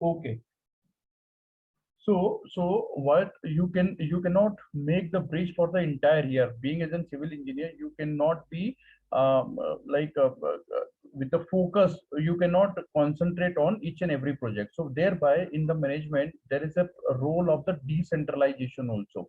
Okay. So what you cannot make the bridge for the entire year. Being as a civil engineer, you cannot be with the focus. You cannot concentrate on each and every project. So thereby, in the management, there is a role of the decentralization also.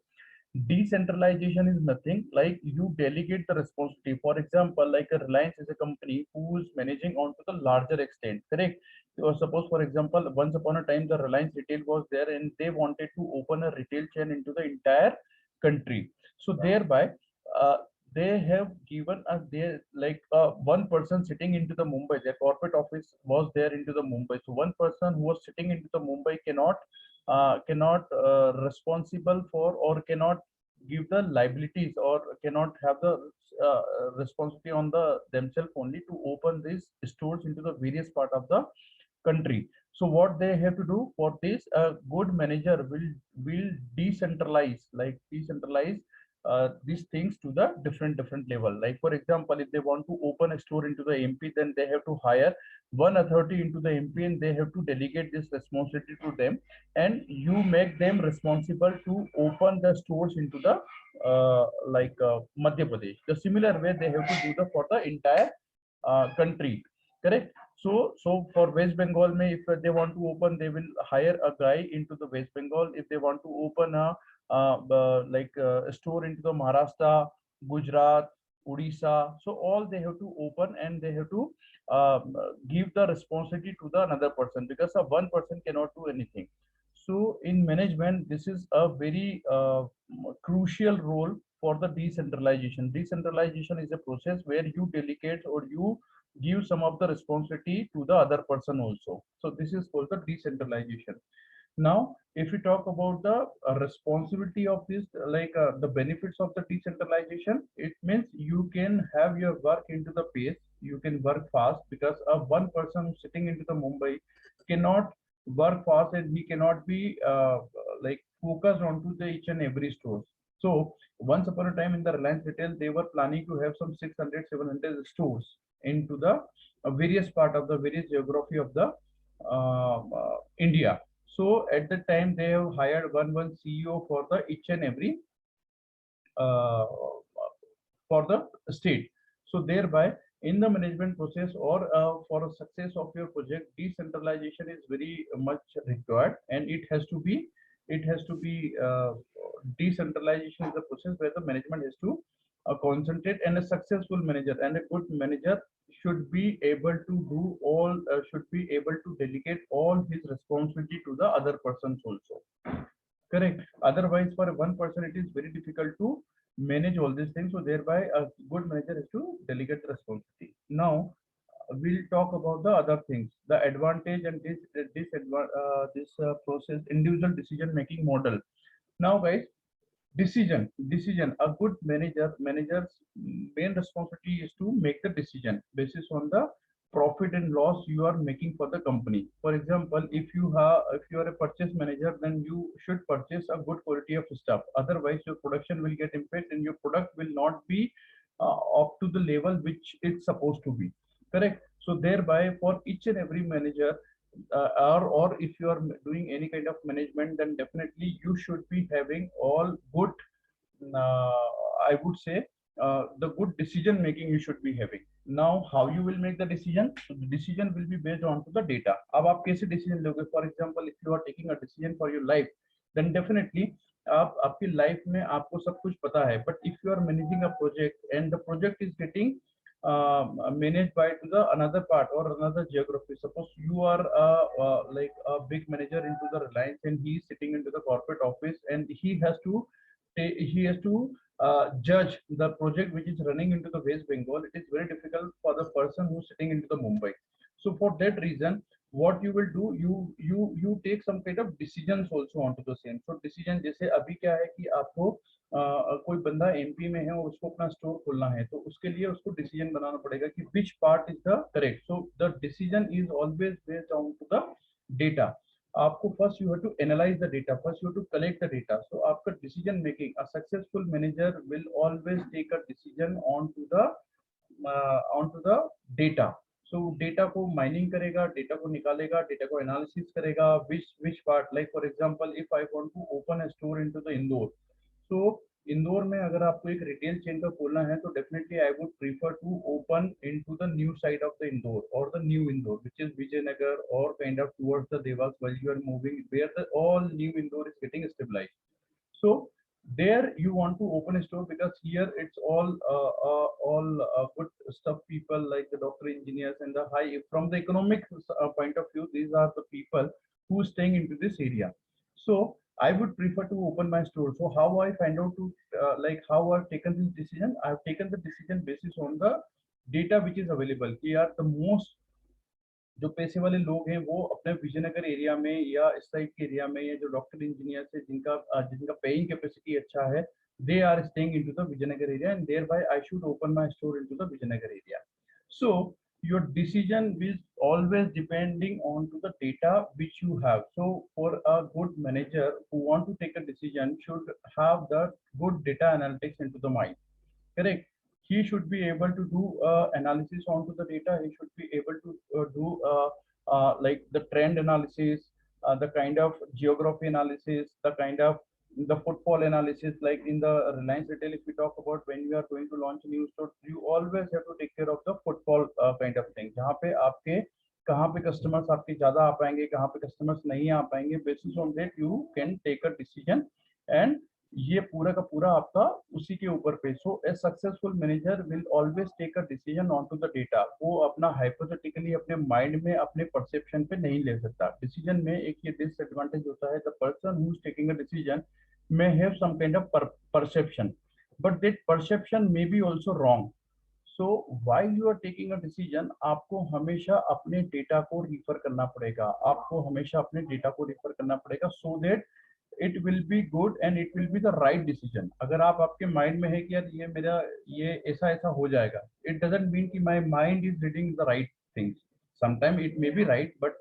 Decentralization is nothing like you delegate the responsibility. For example, like a Reliance is a company who is managing on to the larger extent, correct? So suppose, for example, once upon a time, the Reliance retail was there and they wanted to open a retail chain into the entire country. So thereby, uh, they have given us their like one person sitting into the Mumbai, their corporate office was there into the Mumbai. So one person who was sitting into the Mumbai cannot responsible for or cannot give the liabilities or cannot have the uh, responsibility on the themselves only to open these stores into the various part of the country. So what they have to do for this, a good manager will decentralize these things to the different level. Like for example, if they want to open a store into the MP, then they have to hire one authority into the MP and they have to delegate this responsibility to them, and you make them responsible to open the stores into the Madhya Pradesh. The similar way they have to do the for the entire country, correct? So for West Bengal, if they want to open, they will hire a guy into the West Bengal. If they want to open a store into the Maharashtra, Gujarat, Odisha, so all they have to open and they have to give the responsibility to the another person, because one person cannot do anything. So in management, this is a very crucial role for the decentralization. Decentralization is a process where you delegate or you give some of the responsibility to the other person also. So this is called the decentralization. Now, if we talk about the responsibility of this, the benefits of the decentralization, it means you can have your work into the pace, you can work fast, because one person sitting into the Mumbai cannot work fast and he cannot be focused onto the each and every store. So once upon a time in the Reliance Retail, they were planning to have some 600, 700 stores into the various part of the various geography of the India. So at the time they have hired one CEO for the each and every uh, for the state. So thereby, in the management process or for a success of your project, decentralization is very much required, and it has to be decentralization is the process where the management has to concentrate, and a successful manager and a good manager should be able to do all should be able to delegate all his responsibility to the other persons also. Correct. Otherwise, for one person, it is very difficult to manage all these things. So thereby, a good manager is to delegate the responsibility. Now, we'll talk about the other things, the advantage and this process, individual decision making model. Now, guys, decision. A good manager's main responsibility is to make the decision basis on the profit and loss you are making for the company. For example, if you are a purchase manager, then you should purchase a good quality of stuff, otherwise your production will get impaired and your product will not be up to the level which it's supposed to be, correct? So thereby, for each and every manager, or if you are doing any kind of management, then definitely you should be having all good, uh, I would say, the good decision making you should be having. Now how you will make the decision? So the decision will be based on to the data. अब आप कैसे decision लोगे? For example, if you are taking a decision for your life, then definitely आप आपकी life में आपको सब कुछ पता है, but if you are managing a project and the project is getting managed by to the another part or another geography. Suppose you are like a big manager into the Reliance and he is sitting into the corporate office and he has to judge the project which is running into the West Bengal. It is very difficult for the person who's sitting into the Mumbai. So for that reason, what you will do, you take some kind of decisions also onto the same. So decision जैसे अभी क्या है कि आपको कोई बंदा MP में है और उसको अपना स्टोर खोलना है, तो उसके लिए उसको डिसीजन बनाना पड़ेगा कि which part is the correct. So the decision is always based on to the data. आपको first you have to analyse the data, first you have to collect the data. So आपका decision making, a successful manager will always take a decision on to the data. So data को mining करेगा, data को निकालेगा, data को analysis करेगा, which part, like for example if I want to open a store into the Indore, so Indore में अगर आपको एक रिटेल चेन का खोलना है तो definitely I would prefer to open into the new side of the Indore और the new Indore which is Vijaynagar और kind of towards the Dewas while you are moving where the all new Indore is getting stabilised. So there you want to open a store because here it's all good stuff people like the doctor, engineers, and the high from the economic point of view. These are the people who staying into this area. So I would prefer to open my store. So how I find out to like how I've taken this decision? I've taken the decision basis on the data which is available. Here the most जो पैसे वाले लोग हैं वो अपने Vijayanagar area में या इस साइड के एरिया में, या जो डॉक्टर इंजीनियर है जिनका पेइंग कैपेसिटी अच्छा है, they are staying into the Vijayanagar area and thereby I should open my store into the Vijayanagar area. So your decision is always depending on to the data which you have. So for a good manager who want to take a decision should have the good data analytics into the mind. Correct. He should be able to do analysis onto the data. He should be able to do like the trend analysis, the kind of geography analysis, the kind of the footfall analysis. Like in the Reliance Retail, if we talk about when you are going to launch a new store, you always have to take care of the footfall kind of thing. जहाँ पे आपके कहाँ पे customers आपके ज्यादा आ पाएंगे, कहाँ पे कस्टमर्स नहीं आ पाएंगे, basis on that you can take a decision. And ये पूरा का पूरा आपका उसी के ऊपर पे. So a successful manager will always take a decision on to the data. वो अपना हाइपोथेटिकली अपने माइंड में अपने परसेप्शन पे नहीं ले सकता. डिसीजन में एक ये डिसएडवांटेज होता है, the person who is taking a decision may have some kind of perception, but that perception may be also wrong. So while you are taking a decision, आपको हमेशा अपने डेटा को रिफर करना पड़ेगा, आपको हमेशा अपने डेटा को रिफर करना पड़ेगा, so that it will be good and it will be the right decision. अगर आप आपके माइंड में है कि यार ये मेरा ये ऐसा ऐसा हो जाएगा, it doesn't mean कि my mind is reading the right things. Sometimes it may be right, but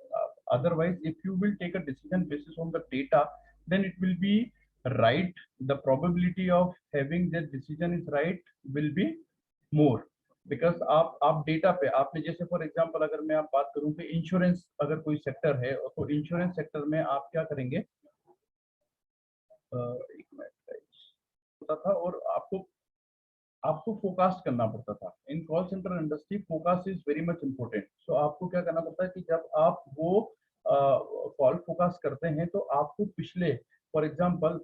otherwise if you will take a decision basis on the data, then it will be right. The probability of having that decision is right will be more. Because आप data पे आपने जैसे for example अगर मैं आप बात करूं कि इंश्योरेंस अगर कोई सेक्टर है तो इंश्योरेंस सेक्टर में आप क्या करेंगे, एक मिनट होता था और आपको आपको फोकास्ट करना पड़ता था. In call centre industry focus is very much important. So आपको क्या करना पड़ता है कि जब आप वो कॉल फोकस करते हैं तो आपको पिछले फॉर एग्जांपल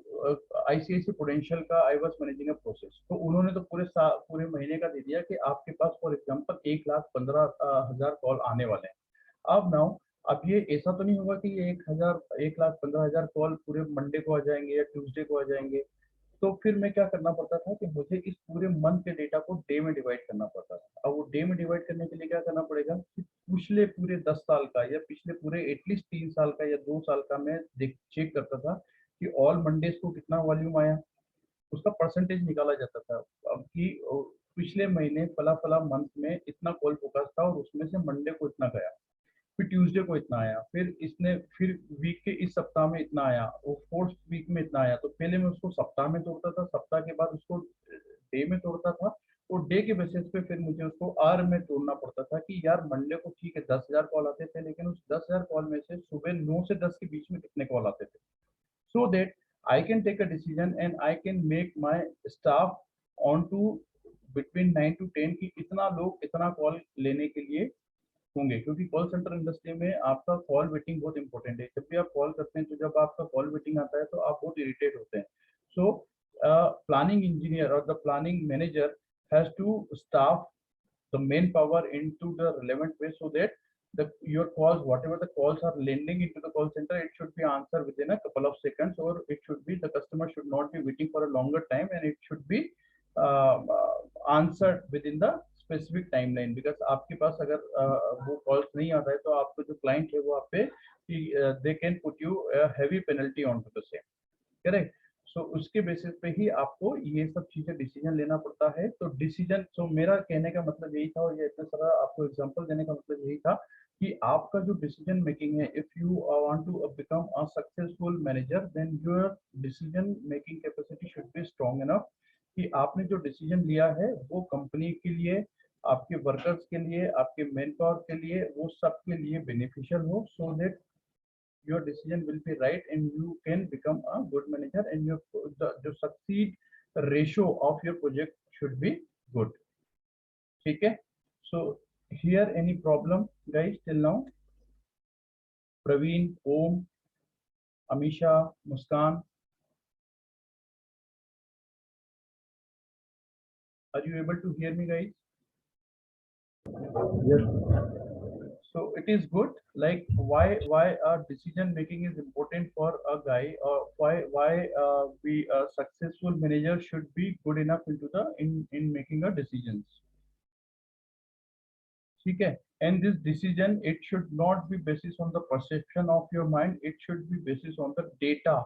आईसीआईसी प्रूडेंशियल का I was managing a process, तो उन्होंने तो पूरे महीने का दे दिया कि आपके पास फॉर एग्जांपल 1,15,000 कॉल आने वाले हैं. अब नाउ अब ये ऐसा तो नहीं होगा कि ये 1,15,000 कॉल पूरे मंडे को आ जाएंगे या ट्यूसडे को आ जाएंगे. तो फिर मैं क्या करना पड़ता था कि मुझे इस पूरे मंथ के डेटा को डे में डिवाइड करना पड़ता था. अब वो डे में डिवाइड करने के लिए क्या करना पड़ेगा कि पिछले पूरे 10 साल का या पिछले पूरे एटलीस्ट 3 साल का या 2 साल का मैं चेक करता था कि ऑल मंडेज को कितना वॉल्यूम आया, उसका परसेंटेज निकाला जाता था. अब कि पिछले महीने फला फला मंथ में इतना कॉल फोकस था और उसमें से मंडे को इतना गया, फिर ट्यूसडे को इतना आया, फिर वीक के इस सप्ताह में इतना आया, और फोर्थ वीक में इतना आया. तो पहले मैं उसको सप्ताह में तोड़ता था, सप्ताह के बाद उसको डे में तोड़ता था, और डे के बेसिस पे फिर मुझे उसको आर में तोड़ना पड़ता था कि यार मंडे को ठीक है 10,000 कॉल आते थे, लेकिन उस 10,000 कॉल में से सुबह 9 से 10 के बीच में कितने कॉल आते थे, so that I can take a decision and I can make my staff on to between 9 to 10 कि इतना लोग इतना कॉल लेने के लिए होंगे. क्योंकि कॉल सेंटर इंडस्ट्री में आपका कॉल वेटिंग बहुत इंपॉर्टेंट है. जब भी आप कॉल करते हैं तो जब आपका कॉल वेटिंग आता है तो आप बहुत इरिटेट होते हैं. सो प्लानिंग इंजीनियर और the planning manager has to staff the manpower into the relevant way so that your calls, whatever the calls are landing into the call center, it should be answered within a couple of seconds, or it should be the customer should not be waiting for a longer time, and it should be answered within the specific timeline. Because आपके पास अगर वो calls नहीं आता है तो आपको जो client है वो आप पे they can put you a heavy penalty onto the same. Correct. So उसके बेसिस पे ही आपको ये सब चीजें डिसीजन लेना पड़ता है. तो डिसीजन, सो मेरा कहने का मतलब यही था, और ये इतना सारा आपको एग्जांपल देने का मतलब यही था कि आपका जो डिसीजन मेकिंग है, if you want to become a successful manager, then your decision making capacity should be strong enough कि आपने जो डिसीजन लिया है वो कंपनी के लिए आपके वर्कर्स के लिए, आपके मैन पावर के लिए, वो सबके लिए बेनिफिशियल हो, so that your decision will be right and you can become a good manager and the succeed ratio of your project should be good. ठीक है? So here any problem guys till now? Praveen, Om, Amisha, Muskan, are you able to hear me guys? Yes. So it is good, like why decision making is important for a guy, or why we a successful manager should be good enough into the in making a decisions. ठीक है? And this decision, it should not be basis on the perception of your mind, it should be basis on the data,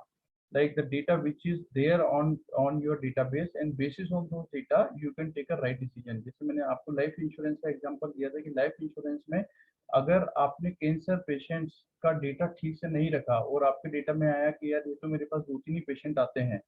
like the data which is there on your database, and basis on those data you can take a right decision. जैसे मैंने आपको life insurance का example दिया था कि life insurance में अगर आपने कैंसर पेशेंट्स का डेटा ठीक से नहीं रखा और आपके डेटा में आया कि यार ये तो मेरे पास 2-3 ही पेशेंट आते हैं,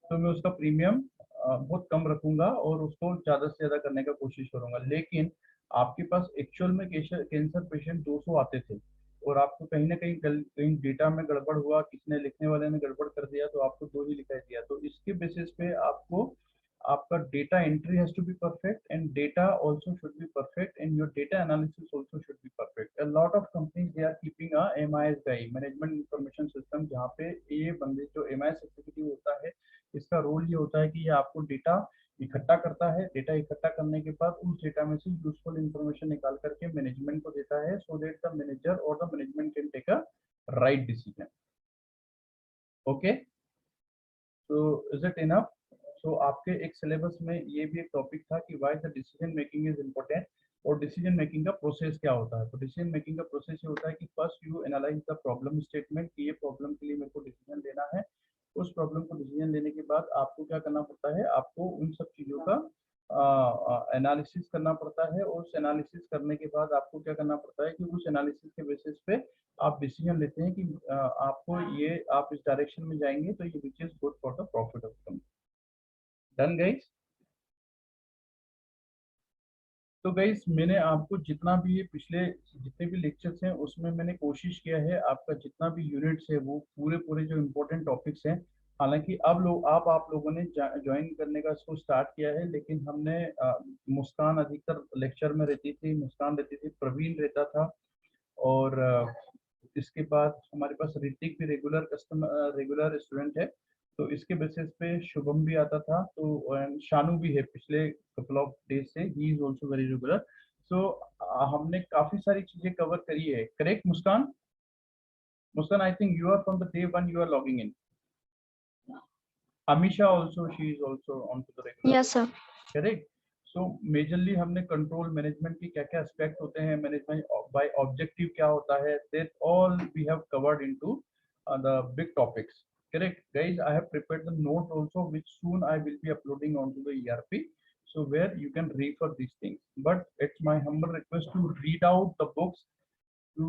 तो मैं उसका प्रीमियम बहुत कम रखूंगा और उसको ज्यादा से ज्यादा करने का कोशिश करूंगा। लेकिन आपके पास एक्चुअल में कैंसर पेशेंट 200 आते थे और आपको कहीं ना कहीं डेटा में गड़बड़ हुआ, किसने लिखने वाले ने गड़बड़ कर दिया तो आपको 2 ही लिखा दिया। तो इसके बेसिस पे आपको आपका data entry has to be perfect and data also should be perfect and your data analysis also should be perfect. A lot of companies they are keeping a MIS guy, management information system, जहाँ पे ये बंदे जो MIS executive होता है, इसका role ये होता है कि ये आपको डेटा इकट्ठा करता है, डेटा इकट्ठा करने के बाद उस डेटा में से यूजफुल इंफॉर्मेशन निकाल करके मैनेजमेंट को देता है, सो दैट द मैनेजर और the management can take a right decision. Okay, तो इज इट इनफ? सो आपके एक सिलेबस में ये भी एक टॉपिक था कि why the decision making is important, और डिसीजन मेकिंग का प्रोसेस क्या होता है। तो डिसीजन मेकिंग का प्रोसेस ये होता है कि first you analyse the problem statement, कि ये प्रॉब्लम के लिए मेरे को डिसीजन लेना है। उस प्रॉब्लम को डिसीजन लेने के बाद आपको क्या करना पड़ता है, आपको उन सब चीज़ों का एनालिसिस करना पड़ता है, और उस एनालिसिस करने के बाद आपको क्या करना पड़ता है कि उस एनालिसिस के बेसिस पे आप डिसीजन लेते हैं कि आपको ये आप इस डायरेक्शन में जाएंगे तो ये which is good for the profit of company. Done guys? तो गाइस मैंने आपको जितना भी ये पिछले जितने भी लेक्चर्स हैं उसमें मैंने कोशिश किया है आपका जितना भी यूनिट्स है वो पूरे पूरे जो इम्पोर्टेंट टॉपिक्स हैं, हालांकि अब लोग आप लोगों ने ज्वाइन करने का इसको स्टार्ट किया है, लेकिन हमने मुस्कान अधिकतर लेक्चर में रहती थी, मुस्कान रहती थी, प्रवीण रहता था, और इसके बाद हमारे पास ऋतिक भी रेगुलर कस्टमर रेगुलर स्टूडेंट है, तो इसके बेसिस पे शुभम भी आता था, तो शानू भी है पिछले कपल ऑफ डेज से, he is also very regular. So हमने काफी सारी चीजें कवर करी है, correct Muskan? Muskan, I think you are from the day one you are logging in. Amisha also, she is also on to the regular. Yes sir. Correct. So majorly हमने control management के क्या क्या एस्पेक्ट होते हैं, मैनेजमेंट बाय ऑब्जेक्टिव क्या होता है, that all we have covered into the big topics. Correct guys, I have prepared the note also which soon I will be uploading onto the ERP, so where you can refer these things, but it's my humble request to read out the books, to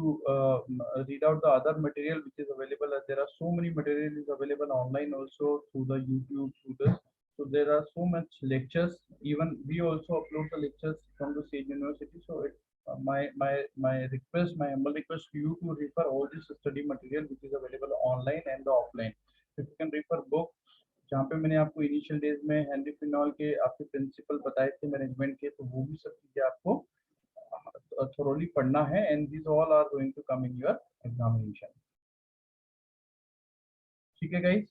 read out the other material which is available. There are so many material is available online also through the YouTube, through this, so there are so much lectures, even we also upload the lectures from the Sage University. So it my request, my humble request to you to refer all this study material which is available online and the offline. If you can refer book, जहाँ पे मैंने आपको initial days में Henry phenol के आपके principal बताए थे management के, तो वो भी सब चीजें आपको थोरोली पढ़ना है, and this all are going to come in your examination. ठीक है गाइस?